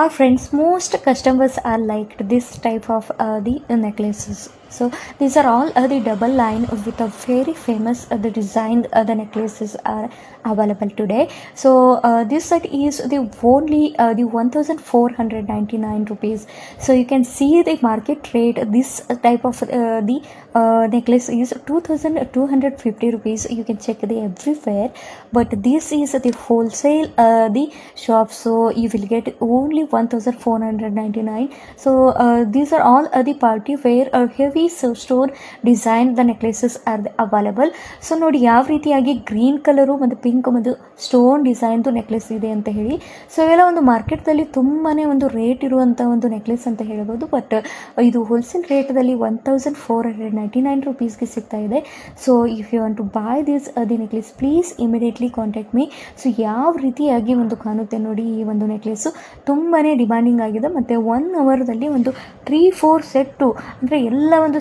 Our friends, most customers are liked this type of the necklaces. So these are all the double line with a very famous the design the necklaces are available today. So this set is the only the 1499 rupees. So you can see the market rate. This type of the necklace is 2250 rupees. You can check the everywhere, but this is the wholesale the shop, so you will get only 1499. So these are all the party wear heavy stone design the necklaces are available. So ನೋಡಿ ಯಾವ ರೀತಿಯಾಗಿ green colour ಮತ್ತು pink ಮತ್ತು stone ಡಿಸೈನ್ದು necklace ಇದೆ ಅಂತ ಹೇಳಿ. So ಇವೆಲ್ಲ ಒಂದು ಮಾರ್ಕೆಟ್ದಲ್ಲಿ ತುಂಬಾ ಒಂದು ರೇಟ್ ಇರುವಂಥ ಒಂದು ನೆಕ್ಲೆಸ್ ಅಂತ ಹೇಳ್ಬೋದು. ಬಟ್ ಇದು ಹೋಲ್ಸೇಲ್ ರೇಟ್ದಲ್ಲಿ 1499 ರುಪೀಸ್ಗೆ ಸಿಗ್ತಾ ಇದೆ. So if you want to buy this the necklace, please immediately contact me. ಸೊ ಯಾವ ರೀತಿಯಾಗಿ ಒಂದು ಕಾಣುತ್ತೆ ನೋಡಿ ಈ ಒಂದು ನೆಕ್ಲೆಸ್ಸು, ತುಂಬಾ ಡಿಮ್ಯಾಂಡಿಂಗ್ ಆಗಿದೆ. ಮತ್ತು 1 ಅವರ್ದಲ್ಲಿ ಒಂದು 3-4 ಸೆಟ್ಟು ಅಂದರೆ ಎಲ್ಲ ಒಂದು